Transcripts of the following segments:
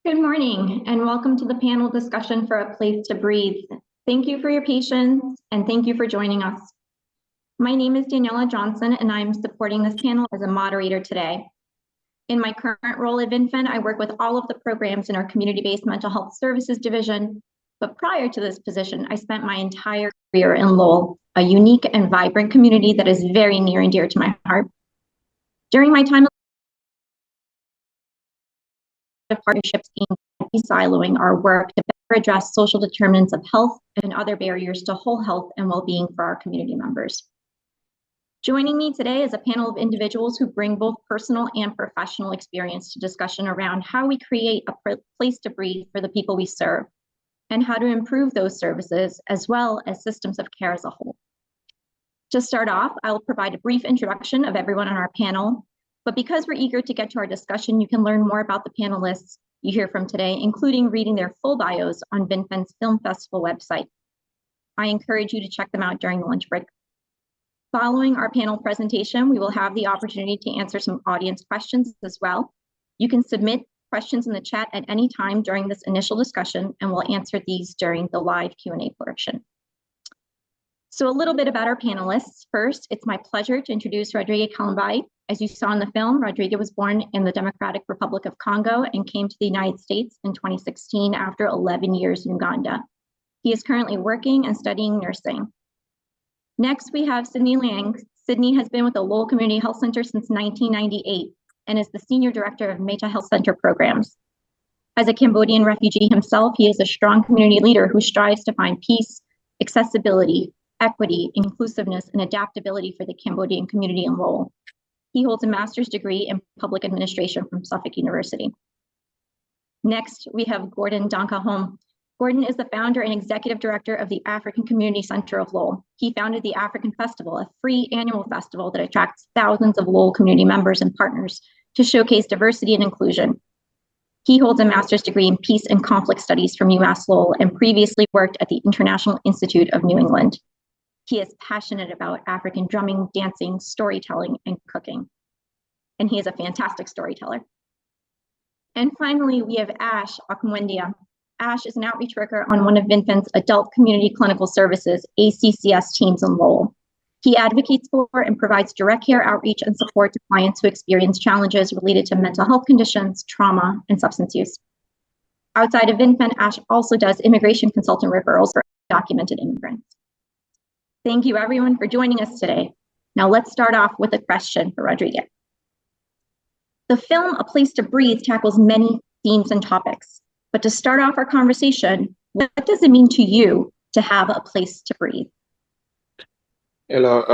Good morning and welcome to the panel discussion for A Place to Breathe. Thank you for your patience and thank you for joining us. My name is Daniela Johnson and I'm supporting this panel as a moderator today. In my current role at Vinfen, I work with all of the programs in our community-based mental health services division. But prior to this position, I spent my entire career in Lowell, a unique and vibrant community that is very near and dear to my heart. During my time of partnerships aimed at de-siloing our work to better address social determinants of health and other barriers to whole health and well-being for our community members. Joining me today is a panel of individuals who bring both personal and professional experience to discussion around how we create a place to breathe for the people we serve and how to improve those services as well as systems of care as a whole. To start off, I'll provide a brief introduction of everyone on our panel, but because we're eager to get to our discussion, you can learn more about the panelists you hear from today, including reading their full bios on Vinfen's Film Festival website. I encourage you to check them out during the lunch break. Following our panel presentation, we will have the opportunity to answer some audience questions as well. You can submit questions in the chat at any time during this initial discussion, and we'll answer these during the live Q&A portion. So a little bit about our panelists. First, it's my pleasure to introduce Rodrigue Kalambayi. As you saw in the film, Rodrigue was born in the Democratic Republic of Congo and came to the United States in 2016 after 11 years in Uganda. He is currently working and studying nursing. Next, we have Sidney Liang. Sidney has been with the Lowell Community Health Center since 1998 and is the Senior Director of Metta Health Center programs. As a Cambodian refugee himself, he is a strong community leader who strives to find peace, accessibility, equity, inclusiveness, and adaptability for the Cambodian community in Lowell. He holds a master's degree in public administration from Suffolk University. Next, we have Gordon Donkoh-Halm. Gordon is the founder and executive director of the African Community Center of Lowell. He founded the African Festival, a free annual festival that attracts thousands of Lowell community members and partners to showcase diversity and inclusion. He holds a master's degree in peace and conflict studies from UMass Lowell and previously worked at the International Institute of New England. He is passionate about African drumming, dancing, storytelling, and cooking. And he is a fantastic storyteller. And finally, we have Ash Okunmwendia. Ash is an outreach worker on one of Vinfen's adult community clinical services, ACCS teams in Lowell. He advocates for and provides direct care outreach and support to clients who experience challenges related to mental health conditions, trauma, and substance use. Outside of Vinfen, Ash also does immigration consultant referrals for undocumented immigrants. Thank you everyone for joining us today. Now let's start off with a question for Rodrigue. The film A Place to Breathe tackles many themes and topics, but to start off our conversation, what does it mean to you to have a place to breathe? Hello,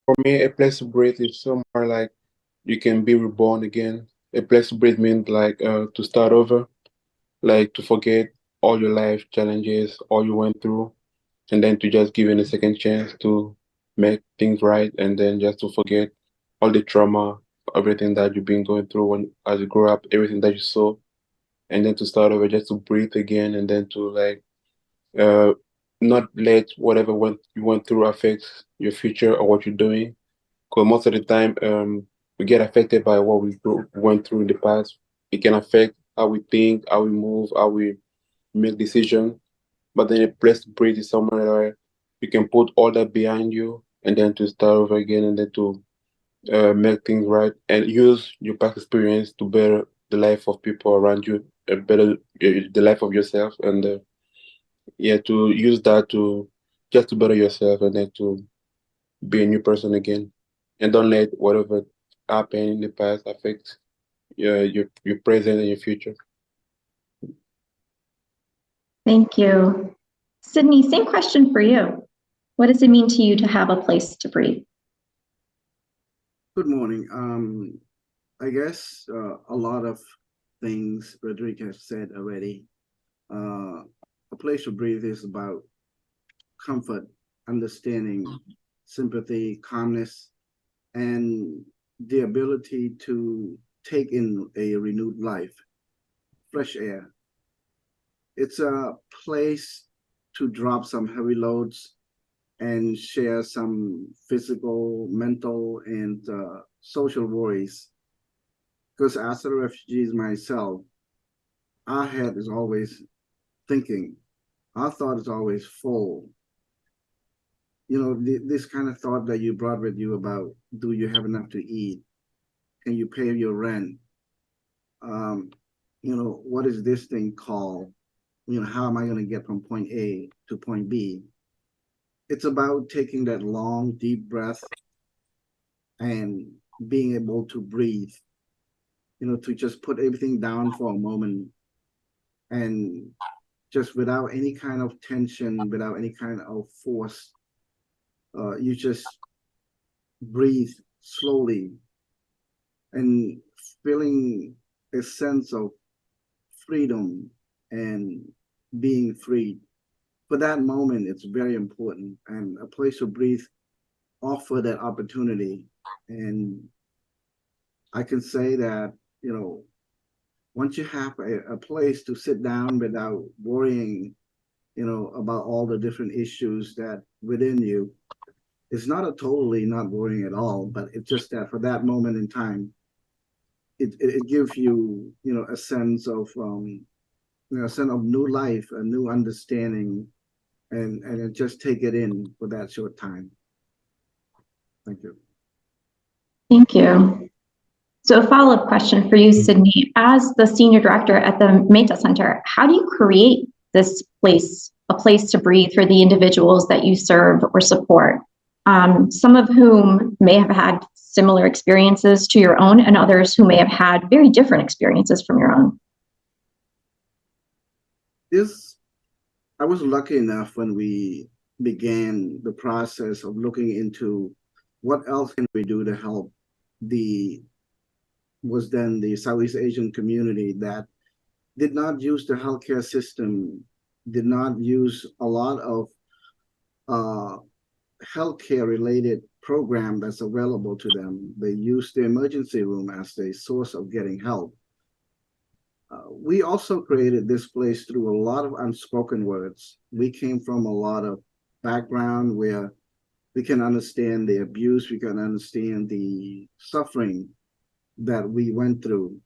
for me, a place to breathe is somewhere like you can be reborn again. A place to breathe means like to start over, like to forget all your life challenges, all you went through, and then to just give it a second chance to make things right, and then just to forget all the trauma, everything that you've been going through as you grow up, everything that you saw, and then to start over, just to breathe again, and then to like not let whatever you went through affect your future or what you're doing. Because most of the time, we get affected by what we went through in the past. It can affect how we think, how we move, how we make decisions. But then a place to breathe is somewhere where you can put all that behind you and then to start over again and then to make things right and use your past experience to better the life of people around you, better the life of yourself, and yeah, to use that to just to better yourself and then to be a new person again, and don't let whatever happened in the past affect your present and your future. Thank you. Sidney, same question for you. What does it mean to you to have a place to breathe? Good morning. I guess a lot of things Rodrigue has said already. A place to breathe is about comfort, understanding, sympathy, calmness, and the ability to take in a renewed life, fresh air. It's a place to drop some heavy loads and share some physical, mental, and social worries. Because as a refugee myself, our head is always thinking. Our thought is always full. You know, this kind of thought that you brought with you about, do you have enough to eat? Can you pay your rent? You know, what is this thing called? You know, how am I going to get from point A to point B? It's about taking that long, deep breath and being able to breathe, you know, to just put everything down for a moment and just without any kind of tension, without any kind of force, you just breathe slowly and feeling a sense of freedom and being free. For that moment, it's very important, and a place to breathe offer that opportunity. And I can say that, you know, once you have a place to sit down without worrying, you know, about all the different issues that within you, it's not a totally not worrying at all, but it's just that for that moment in time, it gives you, you know, a sense of, you know, a sense of new life, a new understanding, and just take it in for that short time. Thank you. Thank you. So a follow-up question for you, Sidney. As the Senior Director at the Metta Center, how do you create this place, a place to breathe for the individuals that you serve or support? Some of whom may have had similar experiences to your own, and others who may have had very different experiences from your own. I was lucky enough when we began the process of looking into what else can we do to help the Southeast Asian community that did not use the healthcare system, did not use a lot of healthcare related program that's available to them. They use the emergency room as the source of getting help. We also created this place through a lot of unspoken words. We came from a lot of background where we can understand the abuse, we can understand the suffering that we went through.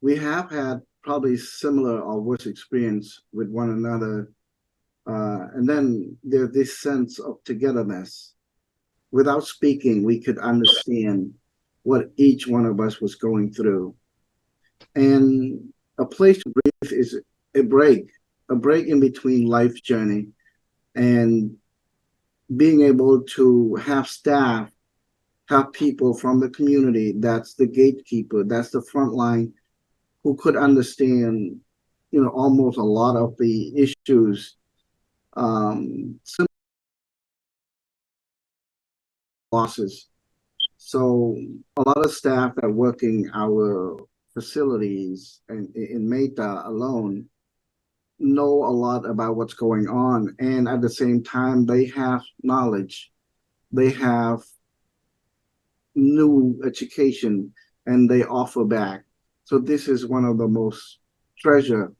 We have had probably similar or worse experience with one another. And then there's this sense of togetherness. Without speaking, we could understand what each one of us was going through. And a place to breathe is a break in between life journey, and being able to have staff, have people from the community, that's the gatekeeper, that's the front line, who could understand, you know, almost a lot of the issues, losses. So a lot of staff that work in our facilities and in Metta alone know a lot about what's going on, and at the same time they have knowledge, they have new education, and they offer back. So this is one of the most treasured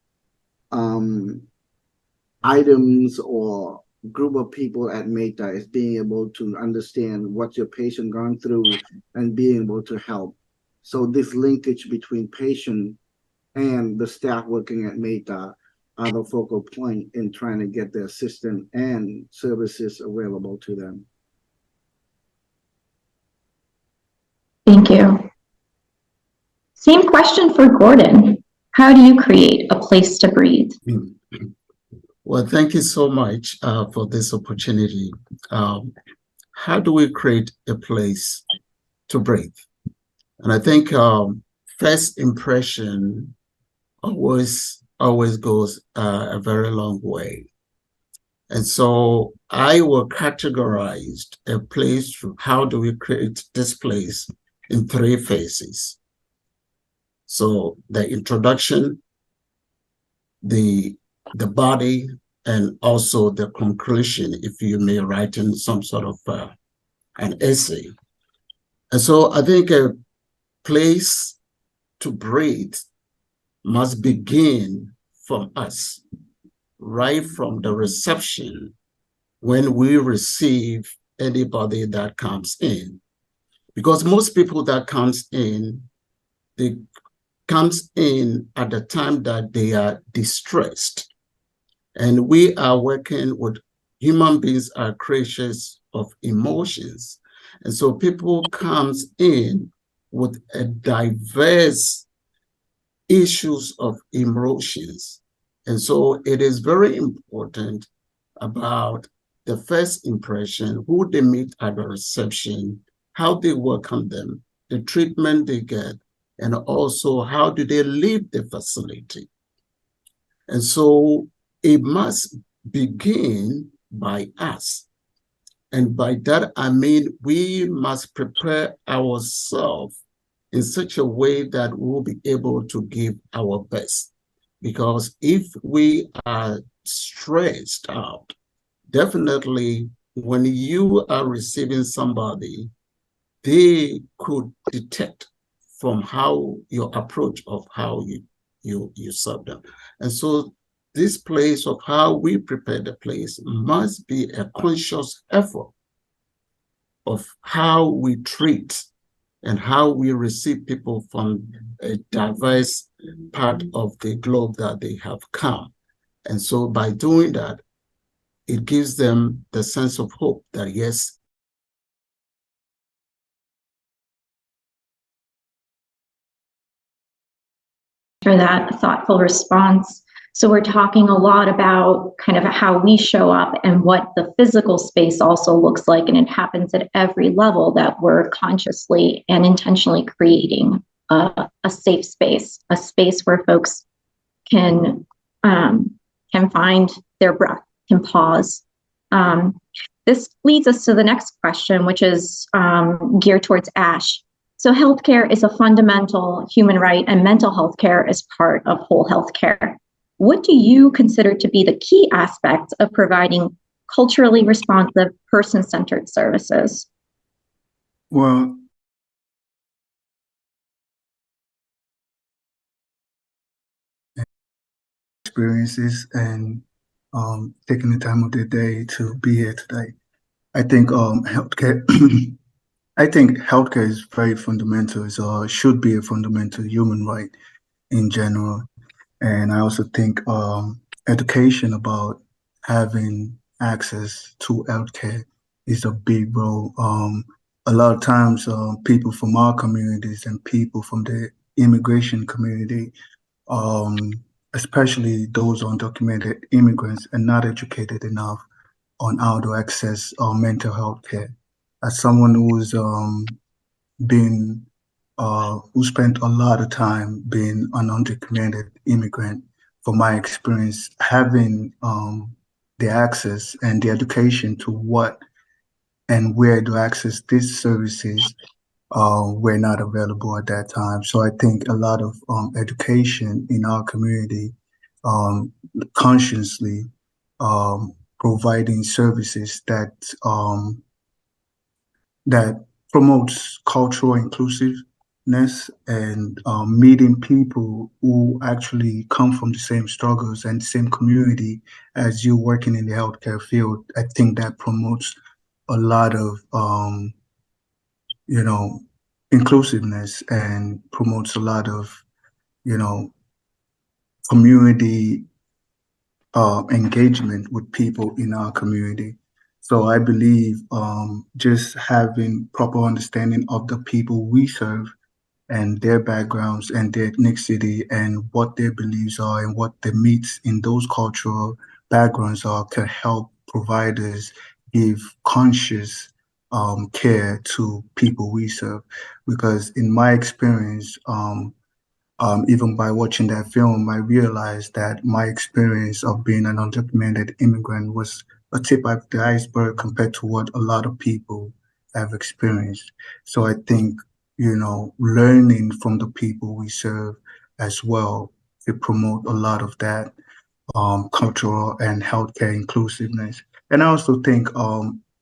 items or group of people at Metta, is being able to understand what your patient gone through and being able to help. So this linkage between patient and the staff working at Metta are the focal point in trying to get the assistance and services available to them. Thank you. Same question for Gordon. How do you create a place to breathe? Well, thank you so much for this opportunity. How do we create a place to breathe? And I think first impression always goes a very long way. And so I will categorize a place to how do we create this place in 3 phases. So the introduction, the body, and also the conclusion, if you may write in some sort of an essay. And so I think a place to breathe must begin from us, right from the reception when we receive anybody that comes in. Because most people that comes in, they comes in at the time that they are distressed. And we are working with human beings are creatures of emotions. And so people comes in with a diverse issues of emotions. And so it is very important about the first impression, who they meet at the reception, how they welcome them, the treatment they get, and also how do they leave the facility. And so it must begin by us. And by that, I mean, we must prepare ourselves in such a way that we'll be able to give our best. Because if we are stressed out, definitely when you are receiving somebody, they could detect from how your approach of how you serve them. And so this place of how we prepare the place must be a conscious effort of how we treat and how we receive people from a diverse part of the globe that they have come. And so by doing that, it gives them the sense of hope that yes, for that thoughtful response. So we're talking a lot about kind of how we show up and what the physical space also looks like, and it happens at every level that we're consciously and intentionally creating a safe space, a space where folks can find their breath, can pause. This leads us to the next question, which is geared towards Ash. So healthcare is a fundamental human right, and mental health care is part of whole health care. What do you consider to be the key aspects of providing culturally responsive, person-centered services? Well, experiences and taking the time of the day to be here today. I think healthcare. I think healthcare is very fundamental. It should be a fundamental human right in general. And I also think education about having access to healthcare is a big role. A lot of times, people from our communities and people from the immigration community, especially those undocumented immigrants, are not educated enough on how to access mental health care. As someone who's been who spent a lot of time being an undocumented immigrant, from my experience, having the access and the education to what and where to access these services were not available at that time. So I think a lot of education in our community, consciously providing services that that promotes cultural inclusiveness and meeting people who actually come from the same struggles and the same community as you working in the healthcare field. I think that promotes a lot of inclusiveness and promotes a lot of community engagement with people in our community. So I believe just having proper understanding of the people we serve and their backgrounds and their ethnicity and what their beliefs are and what their meets in those cultural backgrounds are can help providers give conscious care to people we serve. Because in my experience, even by watching that film, I realized that my experience of being an undocumented immigrant was a tip of the iceberg compared to what a lot of people have experienced. So I think, learning from the people we serve as well to promote a lot of that cultural and healthcare inclusiveness. And I also think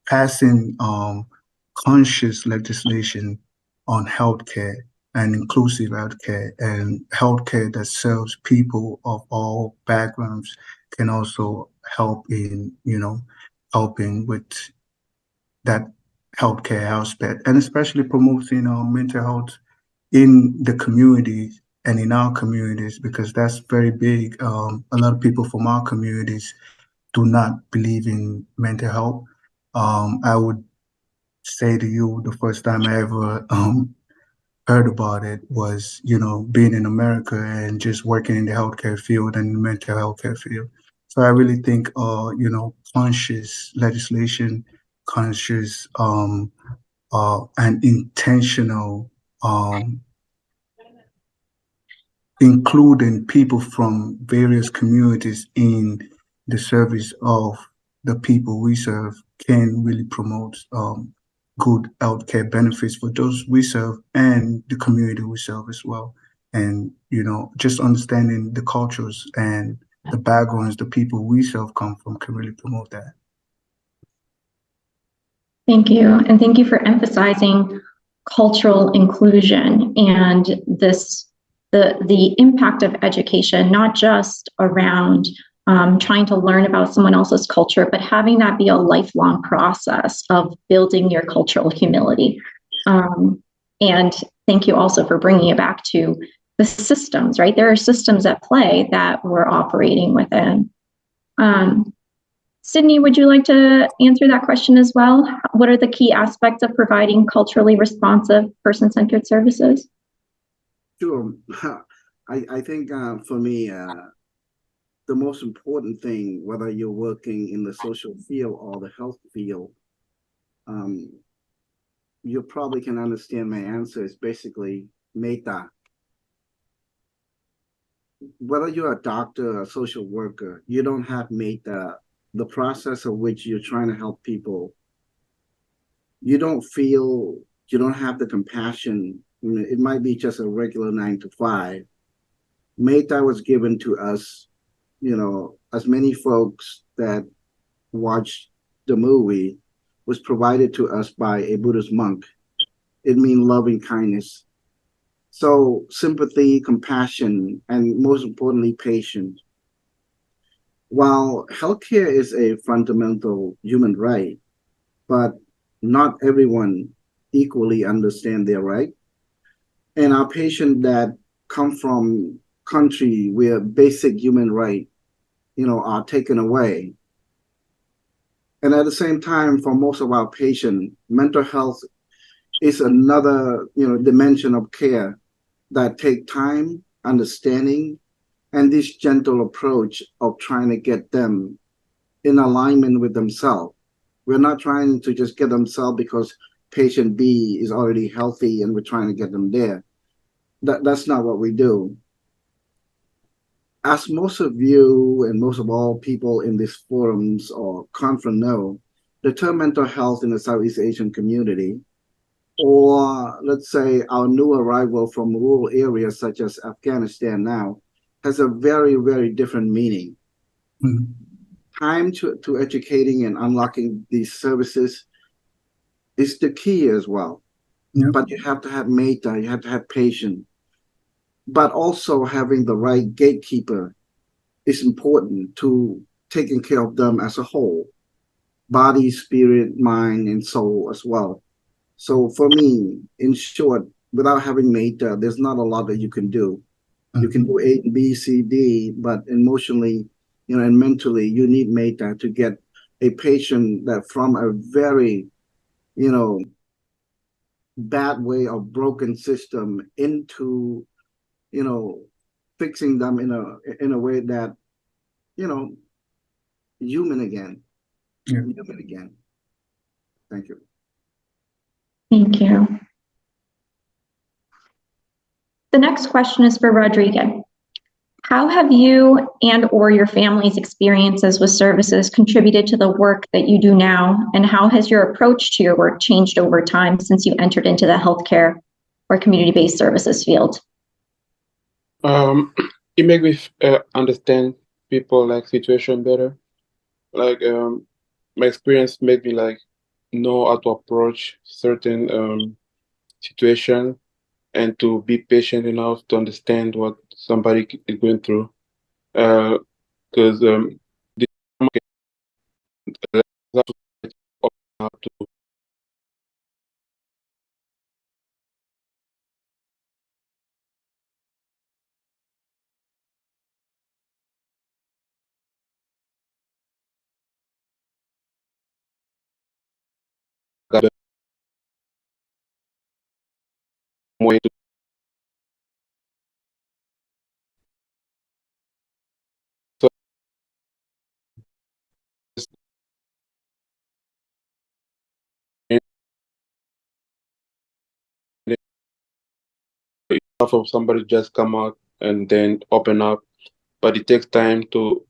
passing conscious legislation on healthcare and inclusive healthcare and healthcare that serves people of all backgrounds can also help in, helping with that healthcare aspect, and especially promoting mental health in the communities and in our communities, because that's very big. A lot of people from our communities do not believe in mental health. I would say to you, the first time I ever heard about it was, being in America and just working in the healthcare field and the mental healthcare field. So I really think, conscious legislation, conscious and intentional um, including people from various communities in the service of the people we serve can really promote good healthcare benefits for those we serve and the community we serve as well. And, just understanding the cultures and the backgrounds the people we serve come from can really promote that. Thank you. And thank you for emphasizing cultural inclusion and the impact of education, not just around trying to learn about someone else's culture, but having that be a lifelong process of building your cultural humility. And thank you also for bringing it back to the systems, right? There are systems at play that we're operating within. Sidney, would you like to answer that question as well? What are the key aspects of providing culturally responsive, person-centered services? Sure. I think for me, the most important thing, whether you're working in the social field or the health field, you probably can understand my answer is basically Metta. Whether you're a doctor or a social worker, you don't have Metta, the process of which you're trying to help people. You don't have the compassion. It might be just a regular 9 to 5. Metta was given to us, as many folks that watched the movie, was provided to us by a Buddhist monk. It means loving kindness. So sympathy, compassion, and most importantly, patience. While healthcare is a fundamental human right, but not everyone equally understand their right. And our patients that come from country where basic human rights, are taken away. And at the same time, for most of our patients, mental health is another, dimension of care that take time, understanding, and this gentle approach of trying to get them in alignment with themselves. We're not trying to just get themselves because patient B is already healthy and we're trying to get them there. That's not what we do. As most of you and most of all people in these forums or conference know, the term mental health in the Southeast Asian community, or let's say our new arrival from rural areas such as Afghanistan now, has a very, very different meaning. Mhm. Time to educating and unlocking these services is the key as well. Yeah. But you have to have Metta, you have to have patience. But also having the right gatekeeper is important to taking care of them as a whole, body, spirit, mind, and soul as well. So for me, in short, without having Metta, there's not a lot that you can do. You can do A, B, C, D, but emotionally, and mentally, you need Metta to get a patient that from a very, bad way of broken system into, fixing them in a way that, human again. Yeah. Human again. Thank you. Thank you. The next question is for Rodrigue. How have you and or your family's experiences with services contributed to the work that you do now? And how has your approach to your work changed over time since you entered into the healthcare or community-based services field? It makes me understand people like situation better. Like my experience made me like know how to approach certain situation and to be patient enough to understand what somebody is going through. Because to got way to so enough of somebody just come out and then open up, but it takes time to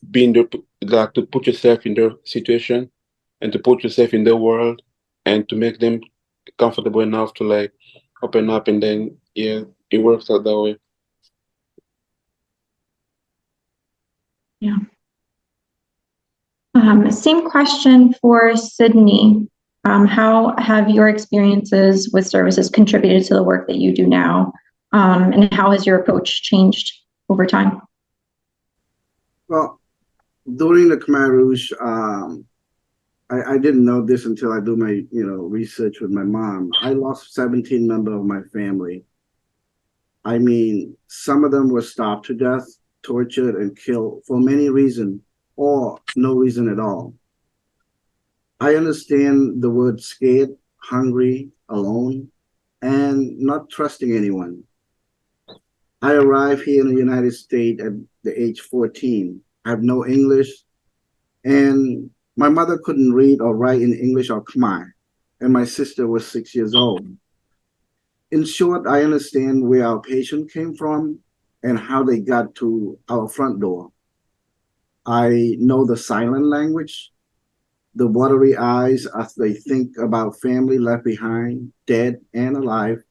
be in like to put yourself in their situation and to put yourself in their world and to make them comfortable enough to like open up, and then yeah, it works out that way. Yeah. Same question for Sidney. How have your experiences with services contributed to the work that you do now? And how has your approach changed over time? Well, during the Khmer Rouge, I didn't know this until I do my research with my mom. I lost 17 members of my family. I mean, some of them were starved to death, tortured, and killed for many reasons, or no reason at all. I understand the word scared, hungry, alone, and not trusting anyone. I arrived here in the United States at the age 14. I have no English, and my mother couldn't read or write in English or Khmer, and my sister was 6 years old. In short, I understand where our patient came from and how they got to our front door. I know the silent language, the watery eyes as they think about family left behind, dead and alive.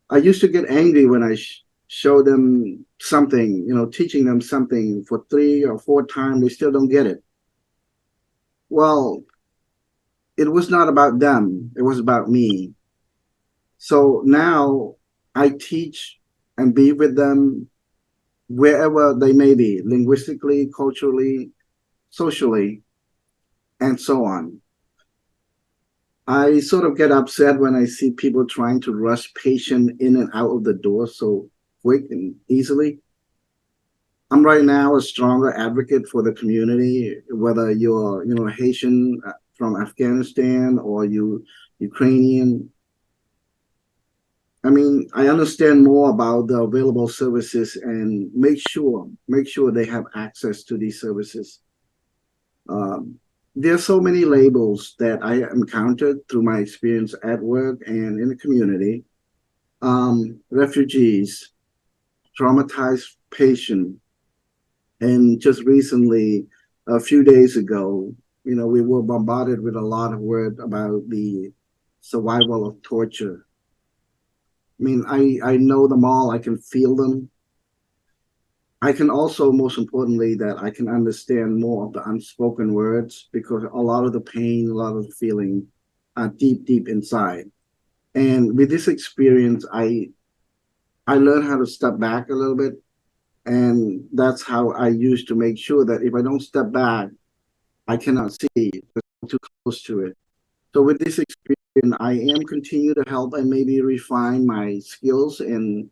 I used to get angry when I show them something, teaching them something for 3 or 4 times, they still don't get it. Well, it was not about them, it was about me. So now I teach and be with them wherever they may be, linguistically, culturally, socially, and so on. I sort of get upset when I see people trying to rush patients in and out of the door so quick and easily. I'm right now a stronger advocate for the community, whether you're, Haitian from Afghanistan or you Ukrainian. I mean, I understand more about the available services and make sure they have access to these services. There are so many labels that I encountered through my experience at work and in the community. Refugees, traumatized patient, and just recently, a few days ago, we were bombarded with a lot of word about the survival of torture. I mean, I know them all, I can feel them. I can also, most importantly, that I can understand more of the unspoken words because a lot of the pain, a lot of the feeling are deep, deep inside. And with this experience, I learned how to step back a little bit. And that's how I used to make sure that if I don't step back, I cannot see it, I'm too close to it. So with this experience, I am continue to help and maybe refine my skills and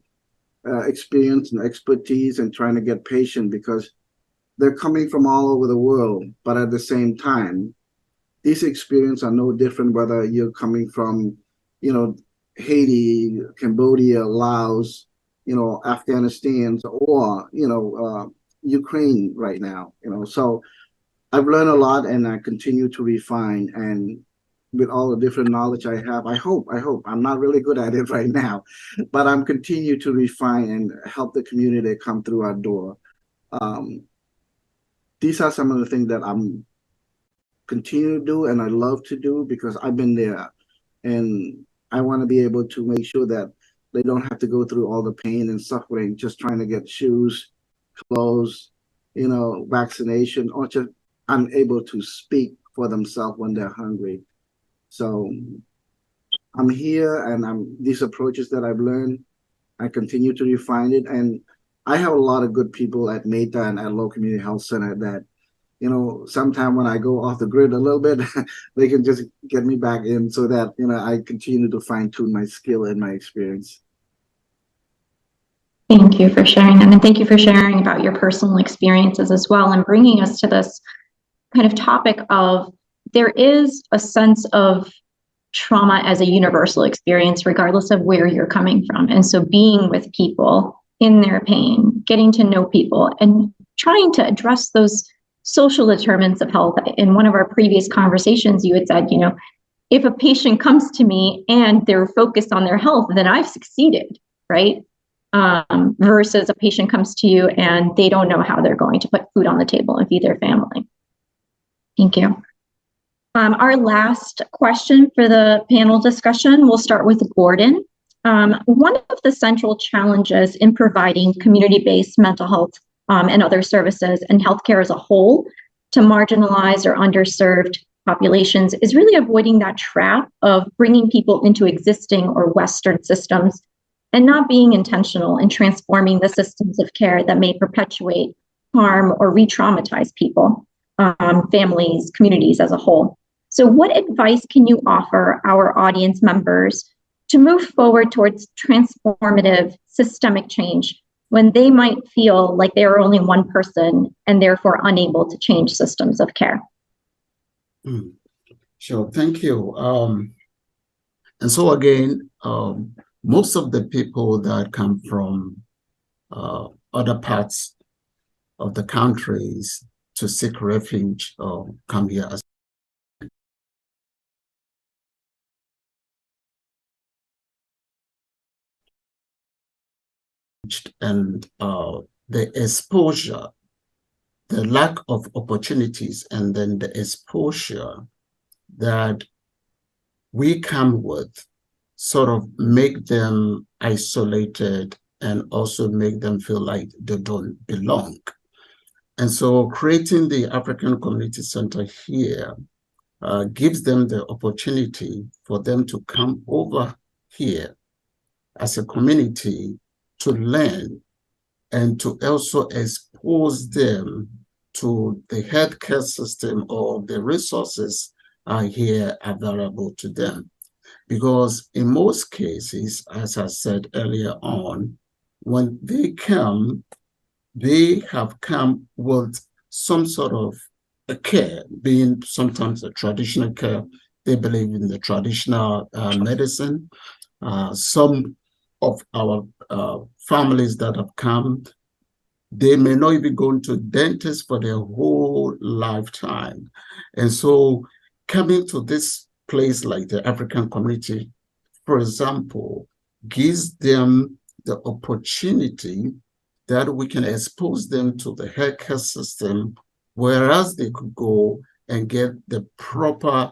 experience and expertise and trying to get patient because they're coming from all over the world. But at the same time, these experiences are no different whether you're coming from, Haiti, Cambodia, Laos, Afghanistan, or, Ukraine right now, So I've learned a lot and I continue to refine, and with all the different knowledge I have, I hope, I'm not really good at it right now, but I'm continue to refine and help the community come through our door. These are some of the things that I'm continue to do and I love to do because I've been there, and I want to be able to make sure that they don't have to go through all the pain and suffering just trying to get shoes, clothes, vaccination, or just unable to speak for themselves when they're hungry. So I'm here, and these approaches that I've learned, I continue to refine it. And I have a lot of good people at Metta and at Lowell Community Health Center that, sometime when I go off the grid a little bit, they can just get me back in so that, I continue to fine tune my skill and my experience. Thank you for sharing that. And thank you for sharing about your personal experiences as well and bringing us to this kind of topic of there is a sense of trauma as a universal experience, regardless of where you're coming from. And so being with people in their pain, getting to know people, and trying to address those social determinants of health. In one of our previous conversations, you had said, if a patient comes to me and they're focused on their health, then I've succeeded, right? Versus a patient comes to you and they don't know how they're going to put food on the table and feed their family. Thank you. Our last question for the panel discussion, we'll start with Gordon. One of the central challenges in providing community-based mental health and other services and healthcare as a whole to marginalized or underserved populations is really avoiding that trap of bringing people into existing or Western systems and not being intentional in transforming the systems of care that may perpetuate harm or re-traumatize people, families, communities as a whole. So what advice can you offer our audience members to move forward towards transformative systemic change when they might feel like they are only one person and therefore unable to change systems of care? Sure, thank you. And so again, most of the people that come from other parts of the countries to seek refuge come here as and the exposure, the lack of opportunities, and then the exposure that we come with sort of make them isolated and also make them feel like they don't belong. And so creating the African Community Center here gives them the opportunity for them to come over here as a community to learn and to also expose them to the healthcare system or the resources are here available to them. Because in most cases, as I said earlier on, when they come, they have come with some sort of a care, being sometimes a traditional care. They believe in the traditional medicine. Some of our families that have come, they may not even go to dentists for their whole lifetime. And so coming to this place like the African community, for example, gives them the opportunity that we can expose them to the healthcare system, whereas they could go and get the proper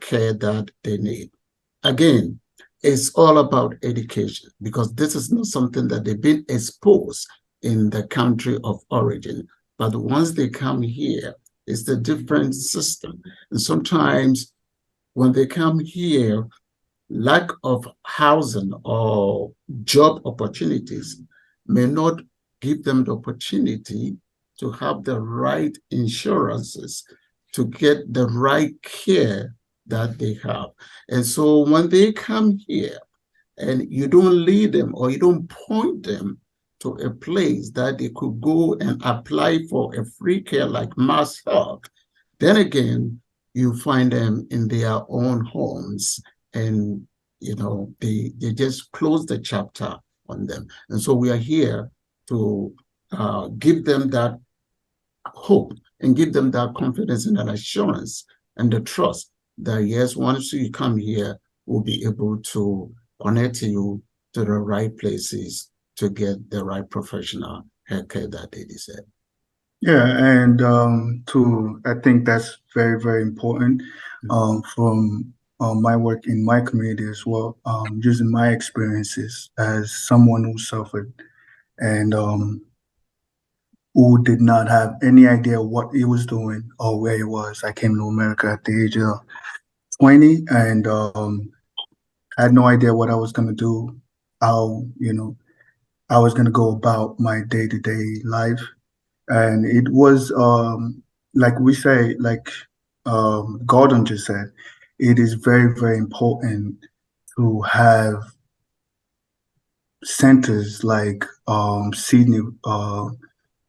care that they need. Again, it's all about education, because this is not something that they've been exposed in the country of origin. But once they come here, it's a different system. And sometimes when they come here, lack of housing or job opportunities may not give them the opportunity to have the right insurances to get the right care that they have. And so when they come here and you don't lead them or you don't point them to a place that they could go and apply for a free care like mass health, then again, you find them in their own homes and they just close the chapter on them. And so we are here to give them that hope and give them that confidence and that assurance and the trust that yes, once you come here, we'll be able to connect you to the right places to get the right professional healthcare that they deserve. Yeah, and I think that's very, very important from my work in my community as well, using my experiences as someone who suffered and who did not have any idea what he was doing or where he was. I came to America at the age of 20 and had no idea what I was going to do, how, I was going to go about my day-to-day life. And it was, like we say, like Gordon just said, it is very, very important to have centers like Sidney, where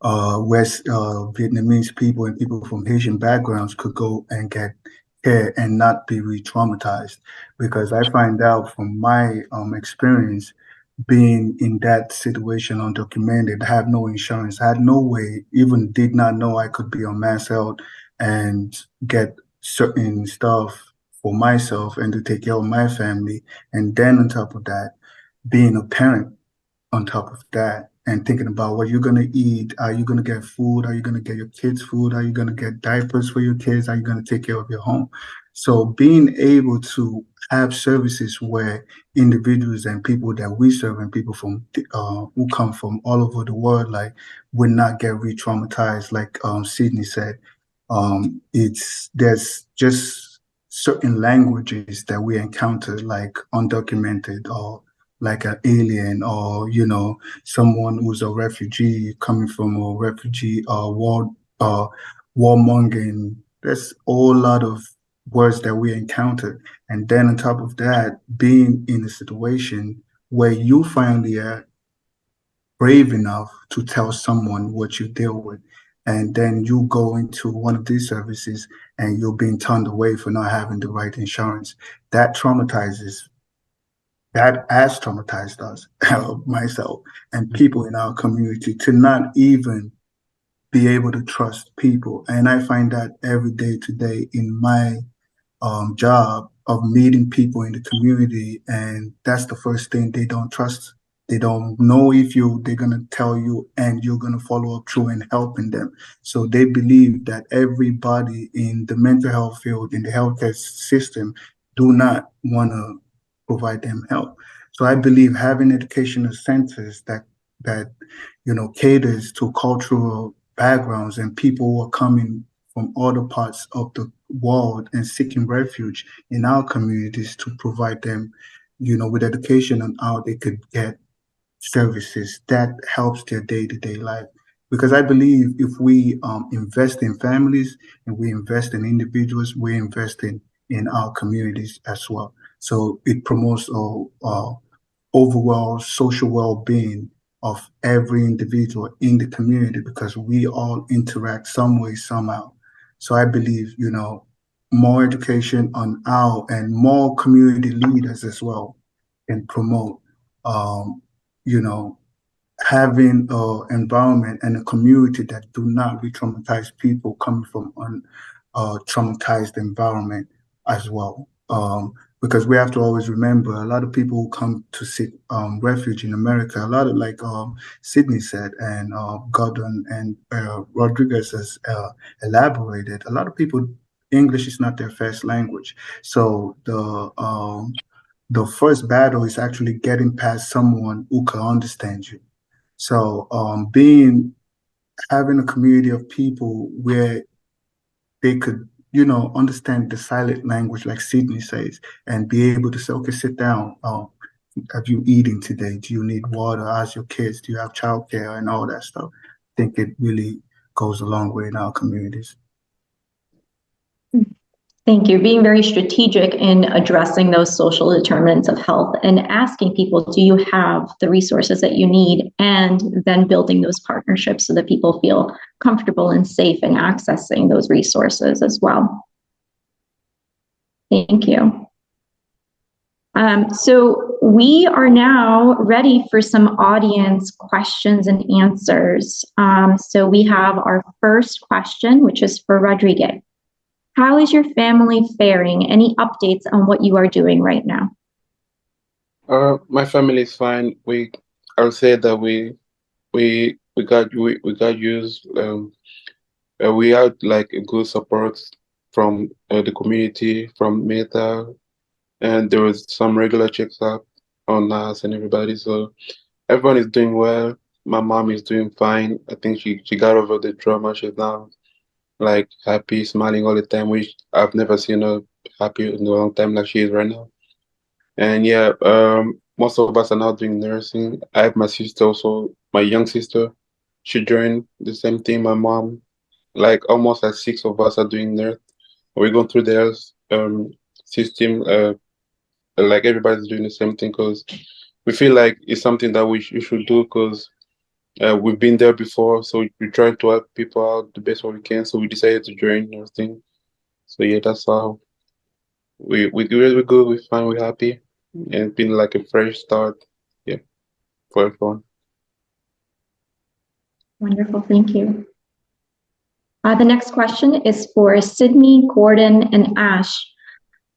Vietnamese people and people from Haitian backgrounds could go and get care and not be re-traumatized. Because I find out from my experience being in that situation undocumented, have no insurance, had no way, even did not know I could be on mass health and get certain stuff for myself and to take care of my family. And then on top of that, being a parent on top of that and thinking about what you're going to eat. Are you going to get food? Are you going to get your kids food? Are you going to get diapers for your kids? Are you going to take care of your home? So being able to have services where individuals and people that we serve and people from who come from all over the world like will not get re-traumatized, like Sidney said. There's just certain languages that we encounter like undocumented or like an alien or someone who's a refugee coming from a refugee warmongering. There's a whole lot of words that we encounter, and then on top of that, being in a situation where you finally are brave enough to tell someone what you deal with, and then you go into one of these services and you're being turned away for not having the right insurance. That has traumatized us, myself, and people in our community to not even be able to trust people. And I find that every day today in my job of meeting people in the community, and that's the first thing. They don't trust. They don't know if they're gonna tell you and you're gonna follow up through and helping them. So they believe that everybody in the mental health field, in the healthcare system, do not want to provide them help. So I believe having educational centers that caters to cultural backgrounds and people who are coming from other parts of the world and seeking refuge in our communities to provide them, with education on how they could get services that helps their day-to-day life. Because I believe if we invest in families and we invest in individuals, we're investing in our communities as well. So it promotes overall social well-being of every individual in the community because we all interact some way, somehow. So I believe, more education on how and more community leaders as well can promote, um, you know, having an environment and a community that do not re-traumatize people coming from an traumatized environment as well. Because we have to always remember a lot of people who come to seek refuge in America, a lot of like Sidney said and Gordon and Rodriguez has elaborated, a lot of people, English is not their first language. So the first battle is actually getting past someone who can understand you. So having a community of people where they could, understand the silent language, like Sidney says, and be able to say, okay, sit down. Have you eaten today? Do you need water? Ask your kids, do you have childcare and all that stuff? I think it really goes a long way in our communities. Thank you. Being very strategic in addressing those social determinants of health and asking people, do you have the resources that you need? And then building those partnerships so that people feel comfortable and safe in accessing those resources as well. Thank you. So we are now ready for some audience questions and answers. So we have our first question, which is for Rodrigue. How is your family faring? Any updates on what you are doing right now? My family is fine. I'll say that we got used. We had like a good support from the community, from Metta, and there was some regular checks up on us and everybody. So everyone is doing well. My mom is doing fine. I think she got over the trauma. She's now like happy, smiling all the time, which I've never seen her happy in a long time like she is right now. And yeah, most of us are now doing nursing. I have my sister also, my young sister. She joined the same thing. My mom, like almost like 6 of us are doing nurse. We're going through the health system. Like everybody's doing the same thing because we feel like it's something that we should do because we've been there before. So we're trying to help people out the best way we can. So we decided to join nursing. So yeah, that's how we do really good. We're fine. We're happy, and it's been like a fresh start. Yeah, for everyone. Wonderful, thank you. The next question is for Sidney, Gordon, and Ash.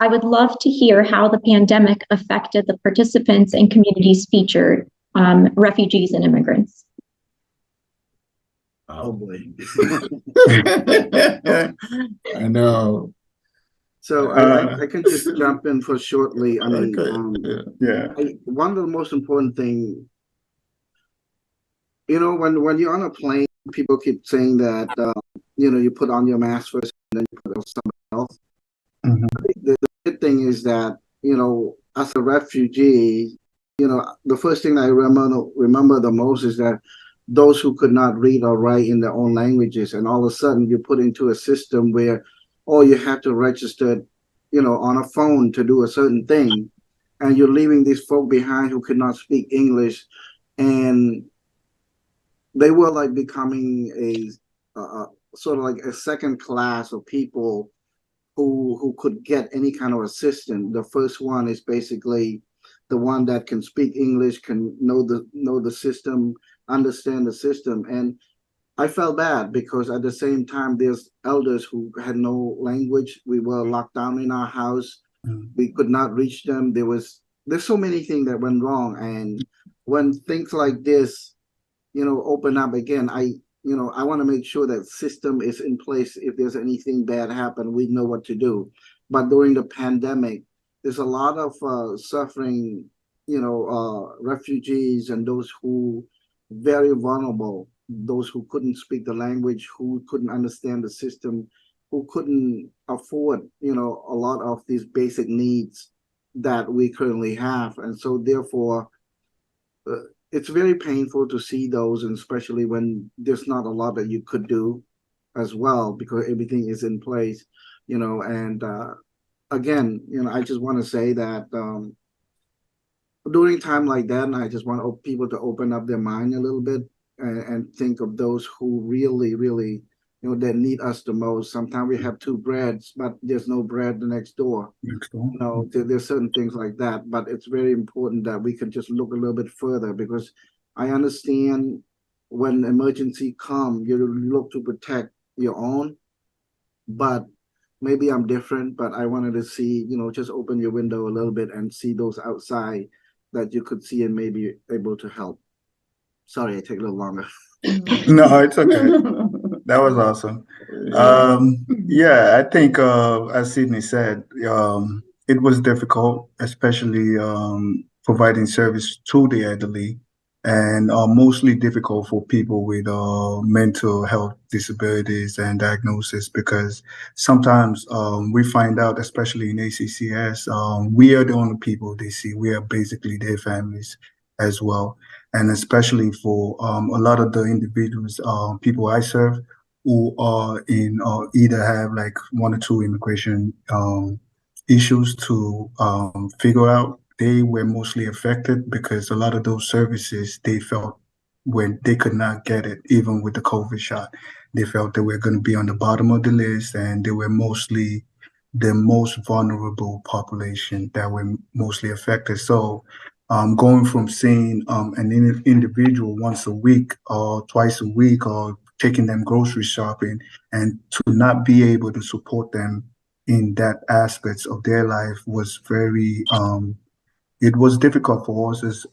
I would love to hear how the pandemic affected the participants and communities featured, refugees and immigrants. Oh boy. I know. So I can just jump in for shortly. I mean, Okay. Yeah. one of the most important thing, you know, when you're on a plane, people keep saying that, you know, you put on your mask first and then you put it on somebody else. Mhm. The good thing is that, you know, as a refugee, you know, the first thing I remember the most is that those who could not read or write in their own languages, and all of a sudden you're put into a system where all you have to register, you know, on a phone to do a certain thing, and you're leaving these folk behind who could not speak English, and they were like becoming a sort of like a second class of people who could get any kind of assistance. The first one is basically the one that can speak English, can know the system, understand the system. And I felt bad because at the same time there's elders who had no language. We were locked down in our house. Mm. We could not reach them. There's so many things that went wrong. And when things like this, you know, open up again, I want to make sure that system is in place. If there's anything bad happen, we know what to do. But during the pandemic, there's a lot of suffering, you know, refugees and those who very vulnerable, those who couldn't speak the language, who couldn't understand the system, who couldn't afford, you know, a lot of these basic needs that we currently have. And so therefore, it's very painful to see those, and especially when there's not a lot that you could do as well because everything is in place, you know. And again, you know, I just want to say that during time like that, I just want people to open up their mind a little bit and think of those who really, really, you know, that need us the most. Sometimes we have two breads, but there's no bread the next door. Next door. You know, there's certain things like that, but it's very important that we can just look a little bit further, because I understand when emergency come, you look to protect your own, but maybe I'm different. But I wanted to see, you know, just open your window a little bit and see those outside that you could see and maybe able to help. Sorry, I take a little longer. No, it's okay. That was awesome. Yeah, I think as Sidney said, it was difficult, especially providing service to the elderly, and mostly difficult for people with mental health disabilities and diagnosis, because sometimes we find out, especially in ACCS, we are the only people they see. We are basically their families as well. And especially for a lot of the individuals, people I serve, who are in either have like one or two immigration issues to figure out, they were mostly affected because a lot of those services they felt when they could not get it, even with the COVID shot, they felt they were going to be on the bottom of the list, and they were mostly the most vulnerable population that were mostly affected. So going from seeing an individual once a week or twice a week, or taking them grocery shopping, and to not be able to support them in that aspects of their life was very it was difficult for us as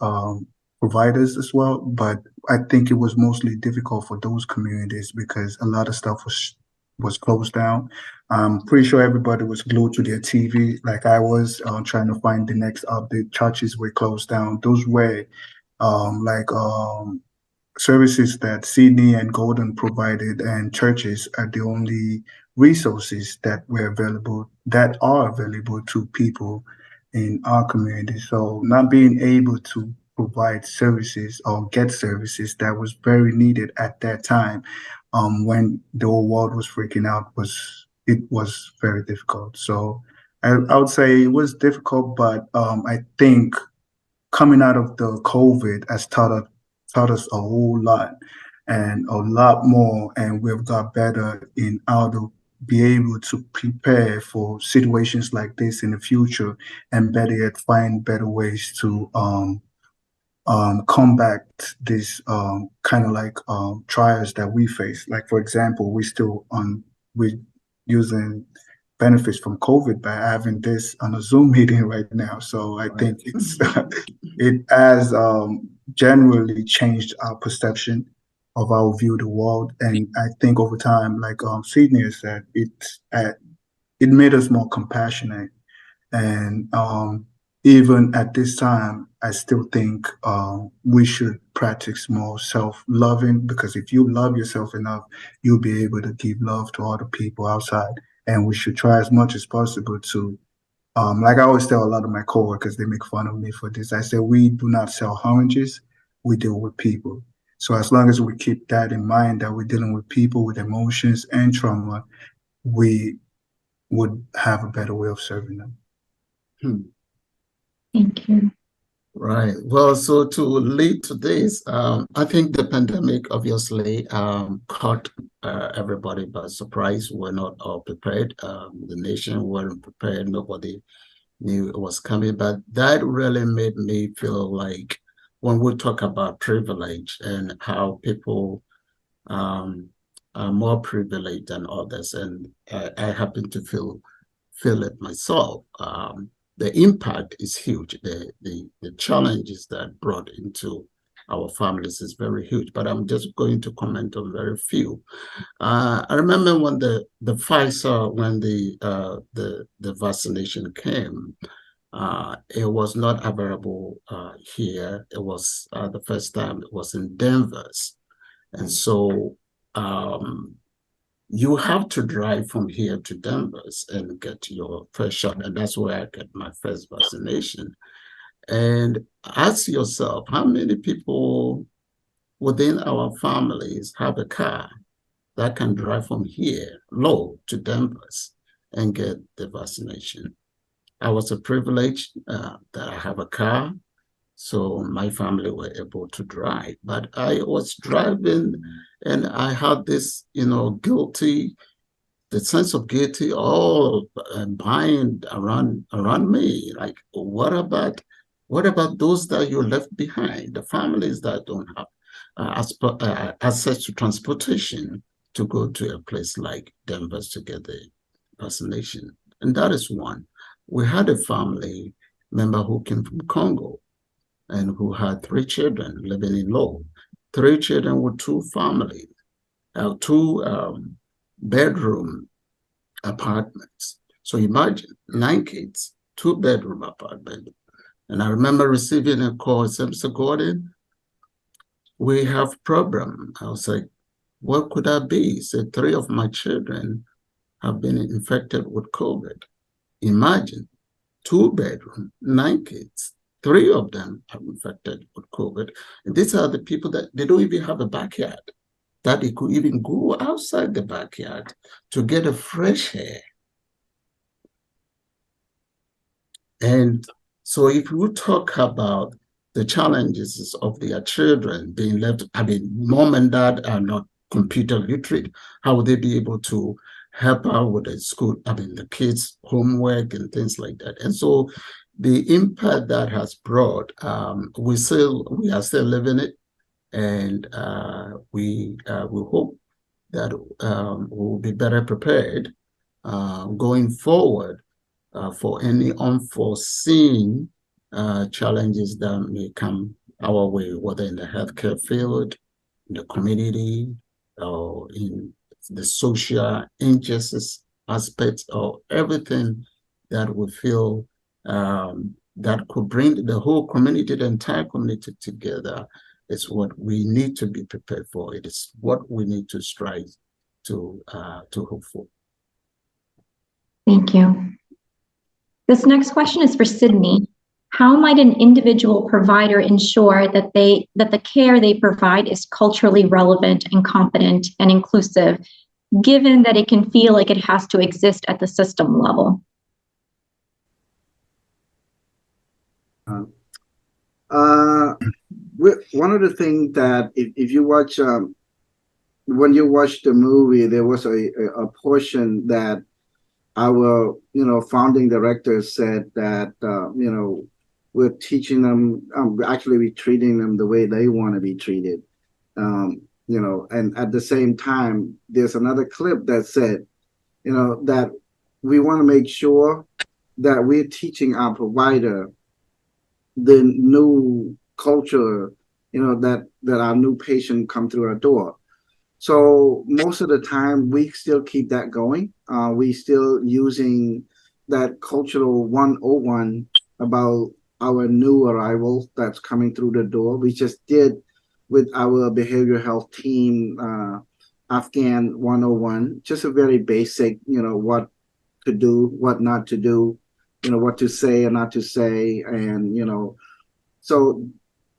providers as well. But I think it was mostly difficult for those communities because a lot of stuff was closed down. I'm pretty sure everybody was glued to their TV, like I was, trying to find the next update. Churches were closed down. Those were like services that Sidney and Golden provided, and churches are the only resources that were available, that are available to people in our community. So not being able to provide services or get services that was very needed at that time, when the whole world was freaking out, was very difficult. So I would say it was difficult, but I think coming out of the COVID has taught us a whole lot and a lot more, and we've got better in how to be able to prepare for situations like this in the future, and better yet, find better ways to combat these kind of like trials that we face. Like for example, we using benefits from COVID by having this on a Zoom meeting right now. So I think it's it has generally changed our perception of our view of the world, and I think over time, like Sidney said, it made us more compassionate. And even at this time, I still think we should practice more self-loving, because if you love yourself enough, you'll be able to give love to other people outside. And we should try as much as possible to, like I always tell a lot of my coworkers, they make fun of me for this. I say, we do not sell oranges, we deal with people. So as long as we keep that in mind, that we're dealing with people with emotions and trauma, we would have a better way of serving them. Thank you. Right. Well, so to lead to this, I think the pandemic obviously caught everybody by surprise. We're not all prepared. The nation weren't prepared. Nobody knew it was coming. But that really made me feel like when we talk about privilege and how people are more privileged than others, and I happen to feel it myself. The impact is huge. The challenges that brought into our families is very huge, but I'm just going to comment on very few. I remember when the Pfizer, when the vaccination came, it was not available here. It was the first time it was in Denver's. And so you have to drive from here to Denver's and get your first shot. And that's where I get my first vaccination. And ask yourself, how many people within our families have a car that can drive from here, Lowell, to Denver's and get the vaccination? I was a privilege that I have a car, so my family were able to drive. But I was driving and I had this, the sense of guilty all bind around me. Like, what about those that you left behind, the families that don't have access to transportation to go to a place like Denver to get the vaccination? And that is one. We had a family member who came from Congo and who had 3 children living in Lowell. 3 children with 2 families, 2 bedroom apartments. So imagine 9 kids, 2-bedroom apartment. And I remember receiving a call, said, Mr. Gordon, we have problem. I was like, what could that be? He said, 3 of my children have been infected with COVID. Imagine 2-bedroom, 9 kids. 3 of them are infected with COVID. And these are the people that they don't even have a backyard, that they could even go outside the backyard to get a fresh air. And so if you talk about the challenges of their children being left, mom and dad are not computer literate. How would they be able to help out with the school, the kids' homework and things like that? And so the impact that has brought, we are still living it, and we hope that we'll be better prepared going forward for any unforeseen challenges that may come our way, whether in the healthcare field, in the community, or in the social injustice aspects, or everything that we feel that could bring the whole community, the entire community together. Is what we need to be prepared for. It is what we need to strive to hope for. Thank you. This next question is for Sidney. How might an individual provider ensure that the care they provide is culturally relevant and competent and inclusive, given that it can feel like it has to exist at the system level? One of the things that if you watch when you watch the movie, there was a portion that our founding director said that we're teaching them, actually we're treating them the way they want to be treated. And at the same time, there's another clip that said, that we want to make sure that we're teaching our provider the new culture, that our new patient come through our door. So most of the time, we still keep that going. We still using that cultural 101 about our new arrival that's coming through the door. We just did with our behavioral health team, Afghan 101, just a very basic, what to do, what not to do, what to say and not to say. And, so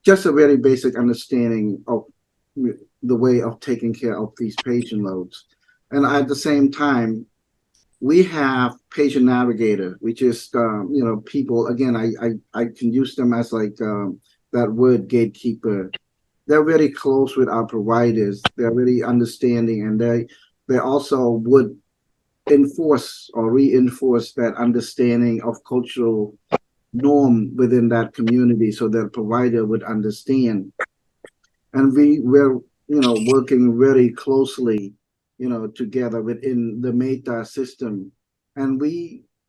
just a very basic understanding of the way of taking care of these patient loads. And at the same time, we have patient navigator, which is, people, again, I can use them as like that word gatekeeper. They're very close with our providers. They're really understanding, and they also would enforce or reinforce that understanding of cultural norm within that community so that provider would understand. And we're working very closely together within the Metta system. And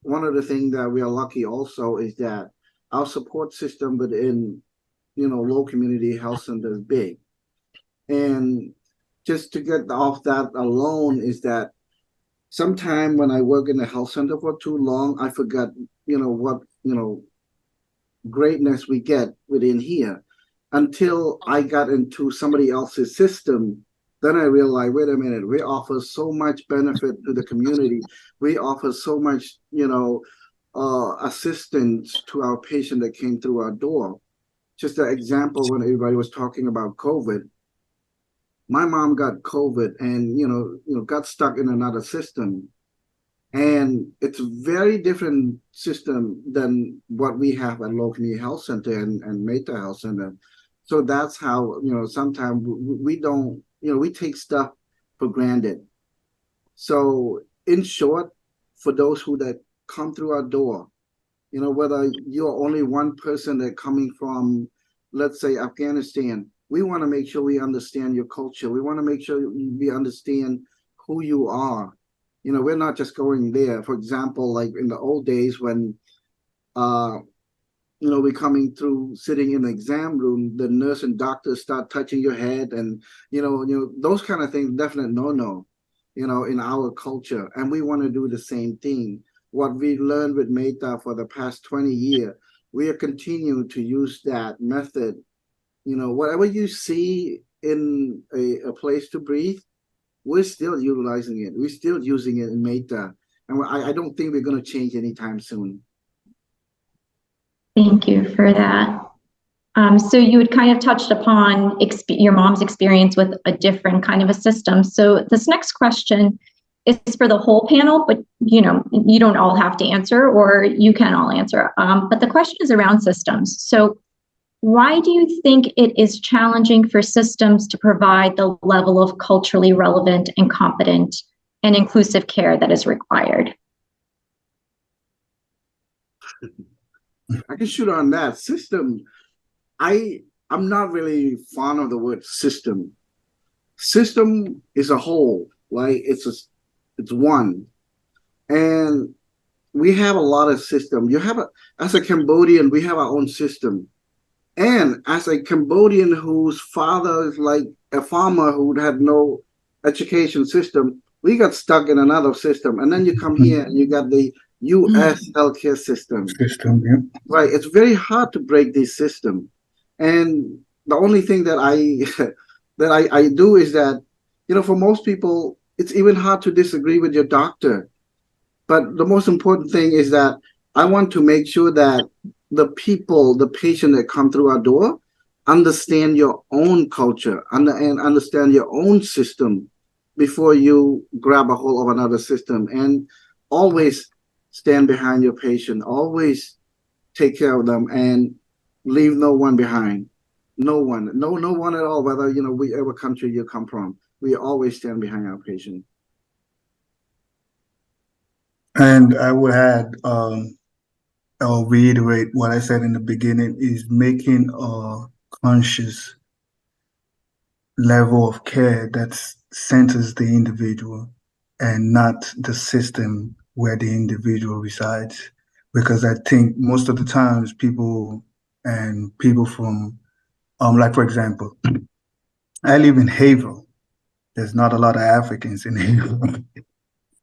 one of the things that we are lucky also is that our support system within low community health center is big. And just to get off that alone is that sometime when I work in the health center for too long, I forgot what greatness we get within here, until I got into somebody else's system. Then I realized, wait a minute, we offer so much benefit to the community. We offer so much, assistance to our patient that came through our door. Just an example, when everybody was talking about COVID, my mom got COVID and, got stuck in another system. And it's a very different system than what we have at Low Community Health Center and Metta Health Center. So that's how, sometimes we don't, we take stuff for granted. So in short, for those that come through our door, whether you're only one person that coming from, let's say, Afghanistan, we want to make sure we understand your culture. We want to make sure we understand who you are. We're not just going there. For example, like in the old days when, we're coming through, sitting in the exam room, the nurse and doctor start touching your head, and those kind of things. Definitely no, in our culture, and we want to do the same thing. What we learned with Metta for the past 20 years, we are continuing to use that method. Whatever you see in a place to breathe, we're still utilizing it. We're still using it in Metta. And I don't think we're going to change anytime soon. Thank you for that. So you had kind of touched upon your mom's experience with a different kind of a system. So this next question is for the whole panel, but you don't all have to answer, or you can all answer. But the question is around systems. So why do you think it is challenging for systems to provide the level of culturally relevant and competent and inclusive care that is required? I can shoot on that. System, I'm not really fond of the word system. System is a whole, like it's one. And we have a lot of system. As a Cambodian, we have our own system. And as a Cambodian whose father is like a farmer who had no education system, we got stuck in another system. And then you come here and you got the U.S. healthcare system. Yeah. Right. It's very hard to break this system. And the only thing that I do is that, for most people, it's even hard to disagree with your doctor. But the most important thing is that I want to make sure that the patient that come through our door, understand your own culture and understand your own system before you grab a hold of another system. And always stand behind your patient, always take care of them and leave no one behind. No one at all, whether, whatever country you come from. we always stand behind our patient. And I would add, I'll reiterate what I said in the beginning, is making a conscious level of care that centers the individual and not the system where the individual resides. Because I think most of the times people from, like for example, I live in Haverhill. There's not a lot of Africans in Haverhill.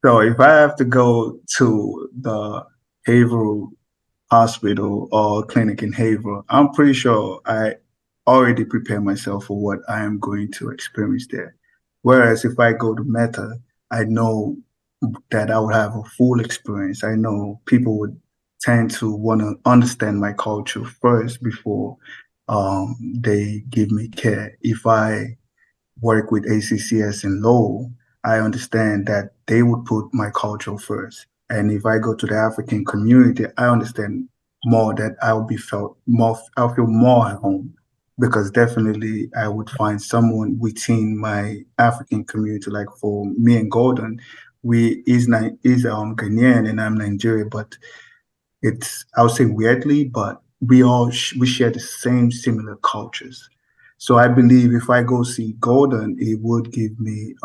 So if I have to go to the Haverhill hospital or clinic in Haverhill, I'm pretty sure I already prepare myself for what I am going to experience there. Whereas if I go to Metta, I know that I would have a full experience. I know people would tend to want to understand my culture first before they give me care. If I work with ACCS in Lowell, I understand that they would put my culture first. And if I go to the African community, I understand more that I'll feel more at home, because definitely I would find someone within my African community. Like for me and Gordon, he's Ghanaian and I'm Nigerian, but it's, I would say weirdly, but we share the same similar cultures. So I believe if I go see Gordon, it would give me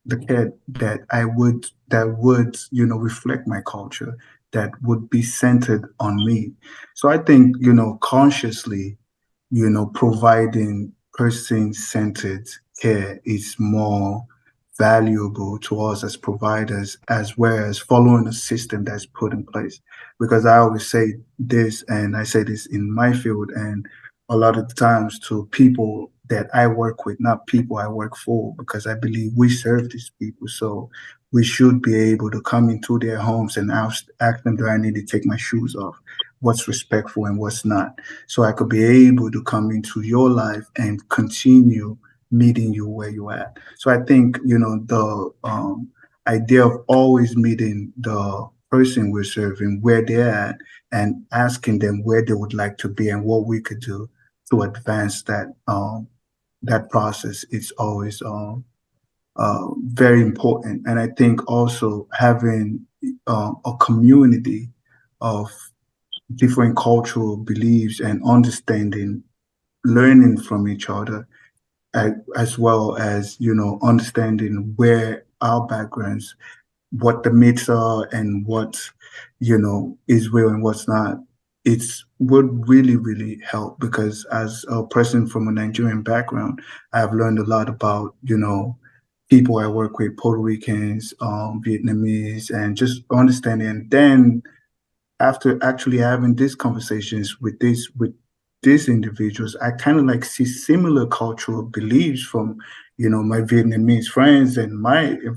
the care that would reflect my culture, that would be centered on me. So I think consciously providing person-centered care is more valuable to us as providers, as well as following a system that's put in place. Because I always say this, and I say this in my field, and a lot of the times to people that I work with, not people I work for, because I believe we serve these people. So we should be able to come into their homes and ask them, do I need to take my shoes off? What's respectful and what's not? So I could be able to come into your life and continue meeting you where you at. So I think, the idea of always meeting the person we're serving where they're at and asking them where they would like to be and what we could do to advance that process is always very important. And I think also having a community of different cultural beliefs and understanding, learning from each other, as well as understanding where our backgrounds, what the myths are, and what is real and what's not. It's would really, really help, because as a person from a Nigerian background, I've learned a lot about people I work with, Puerto Ricans, Vietnamese, and just understanding. And then after actually having these conversations with these individuals, I kind of like see similar cultural beliefs from my Vietnamese friends and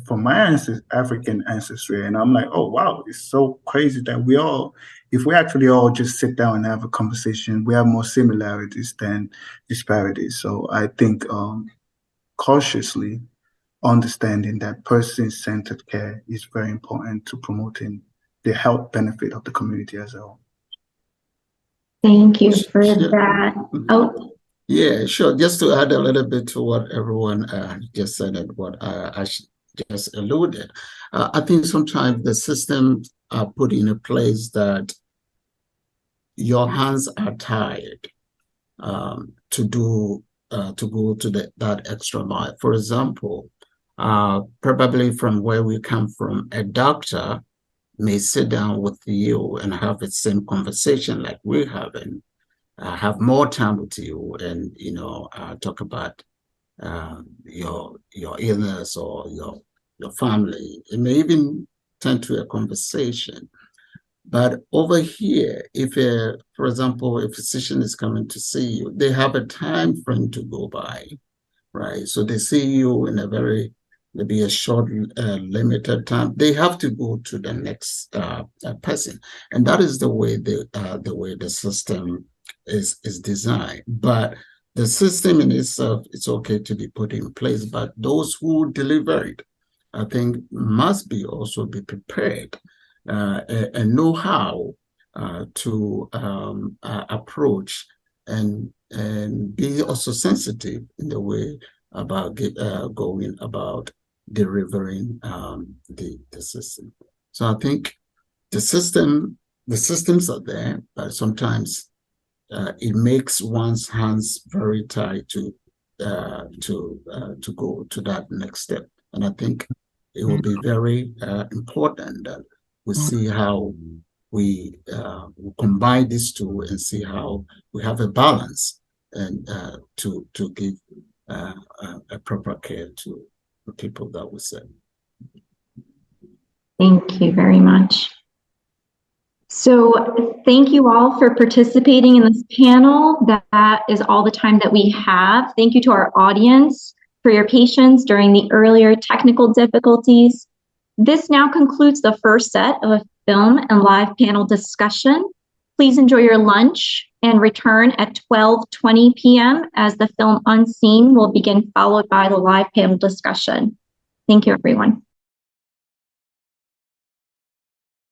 from my African ancestry. And I'm like, oh wow, it's so crazy that if we actually all just sit down and have a conversation, we have more similarities than disparities. So I think cautiously understanding that person-centered care is very important to promoting the health benefit of the community as a whole. Thank you for that. Oh, yeah, sure. Just to add a little bit to what everyone just said and what I just alluded, I think sometimes the systems are put in a place that your hands are tied to go to that extra mile. For example, probably from where we come from, a doctor may sit down with you and have the same conversation like we're having, have more time with you, and talk about your illness or your family. It may even turn to a conversation. But over here, for example, a physician is coming to see you, they have a time frame to go by, right? So they see you in maybe a short, limited time. They have to go to the next person, and that is the way the system is designed. But the system in itself, it's okay to be put in place, but those who deliver it, I think, must also be prepared and know how to approach and and be also sensitive in the way about going about delivering the system. So I think the systems are there, but sometimes it makes one's hands very tight to go to that next step. And I think it will be very important that we see how we combine these two and see how we have a balance and to give a proper care to the people that we serve. Thank you very much. So thank you all for participating in this panel. That is all the time that we have. Thank you to our audience for your patience during the earlier technical difficulties. This now concludes the first set of a film and live panel discussion. Please enjoy your lunch and return at 12:20 p.m. as the film Unseen will begin, followed by the live panel discussion. Thank you, everyone.